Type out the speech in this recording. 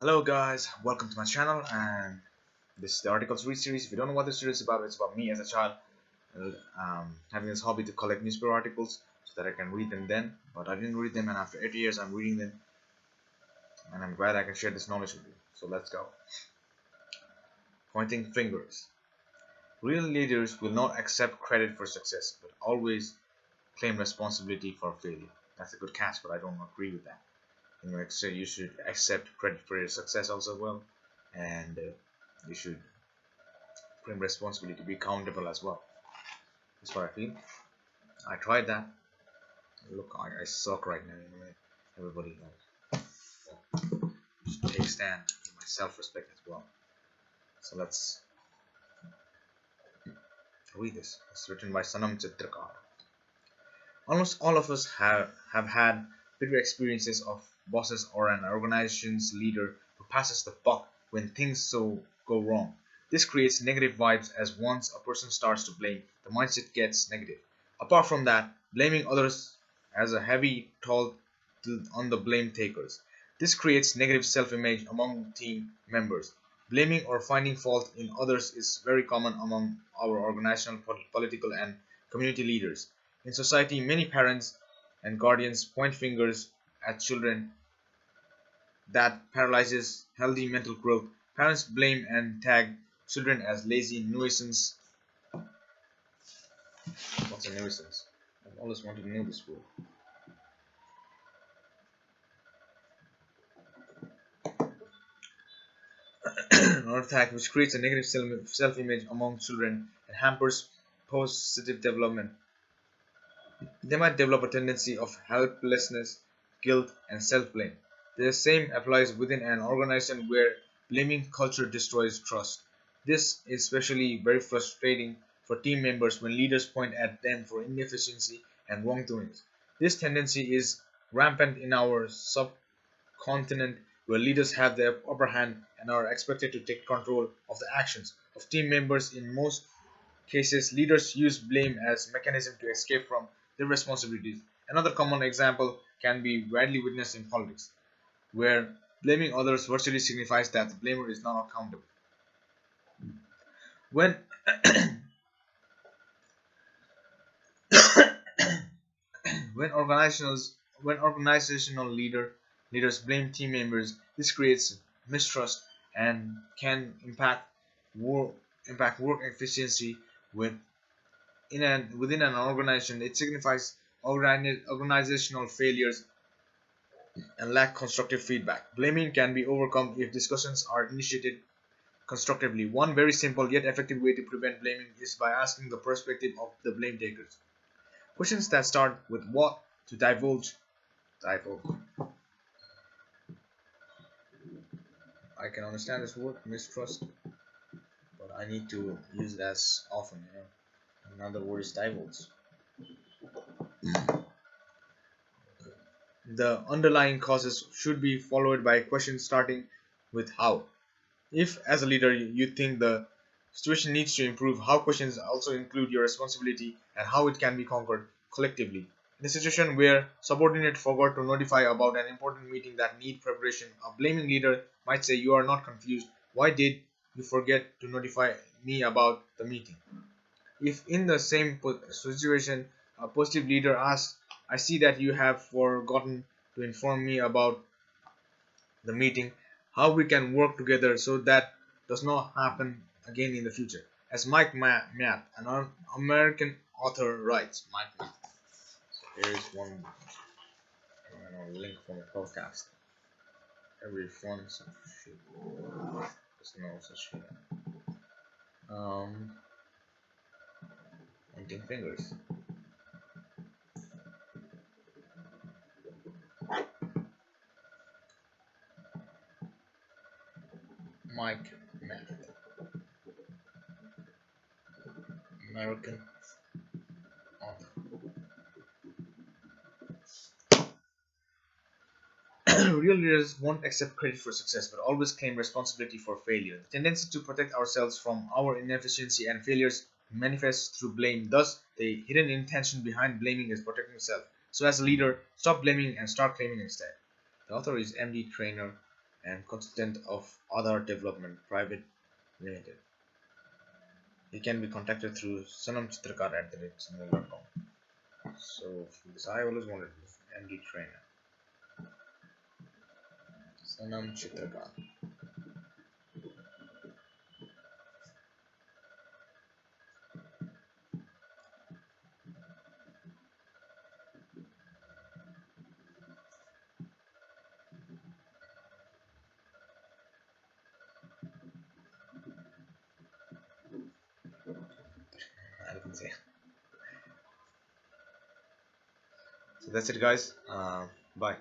Hello guys, welcome to my channel, and this is the articles read series. If you don't know what this series is about, it's about me as a child having this hobby to collect newspaper articles so that I can read them then, but I didn't read them, and after 8 years I'm reading them, and I'm glad I can share this knowledge with you. So let's go. Pointing fingers. Real leaders will not accept credit for success, but always claim responsibility for failure. That's a good catch, but I don't agree with that. You should accept credit for your success also well, and you should claim responsibility to be accountable as well. That's what I feel. I tried that. Look, I suck right now. Everybody should take stand for my self-respect as well. So let's read this. It's written by Sanam Chitrakar. Almost all of us have had bitter experiences of bosses or an organization's leader who passes the buck when things go wrong. This creates negative vibes as once a person starts to blame, the mindset gets negative. Apart from that, blaming others has a heavy toll on the blame takers. This creates negative self-image among team members. Blaming or finding fault in others is very common among our organizational, political, and community leaders. In society, many parents and guardians point fingers at children that paralyzes healthy mental growth. Parents blame and tag children as lazy nuisance. What's a nuisance? I've always wanted to know this word. Another tag which creates a negative self-image among children and hampers positive development. They might develop a tendency of helplessness, guilt, and self-blame. The same applies within an organization where blaming culture destroys trust. This is especially very frustrating for team members when leaders point at them for inefficiency and wrongdoings. This tendency is rampant in our subcontinent where leaders have the upper hand and are expected to take control of the actions of team members. In most cases, leaders use blame as a mechanism to escape from their responsibilities. Another common example can be widely witnessed in politics, where blaming others virtually signifies that the blamer is not accountable. When when organizational leaders blame team members, this creates mistrust and can work impact work efficiency with within an organization. It signifies organizational failures and lack constructive feedback. Blaming can be overcome if discussions are initiated constructively. One very simple yet effective way to prevent blaming is by asking the perspective of the blame takers. Questions that start with what to divulge. I can understand this word mistrust, but I need to use it as often. Another word is divulge. The underlying causes should be followed by questions starting with how. If, as a leader, you think the situation needs to improve, how questions also include your responsibility and how it can be conquered collectively. In a situation where subordinate forgot to notify about an important meeting that need preparation, a blaming leader might say, "You are not confused. Why did you forget to notify me about the meeting?" If in the same situation, a positive leader asks, "I see that you have forgotten to inform me about the meeting, how we can work together so that does not happen again in the future." As Mike Matt, an American author, writes, Mike Matt. So here is one link from a podcast. Every fun such shit. There's no such thing. Um, Pointing fingers. Mike Matt, American author. Real leaders won't accept credit for success but always claim responsibility for failure. The tendency to protect ourselves from our inefficiency and failures manifests through blame. Thus, the hidden intention behind blaming is protecting yourself. So, as a leader, stop blaming and start claiming instead. The author is MD Trainer, and consultant of Aadhar Development Private Limited. He can be contacted through sanamchitrakar@gmail.com. So for this, I always wanted this MD trainer. Sanam Chitrakar. I can say. So that's it, guys. Bye.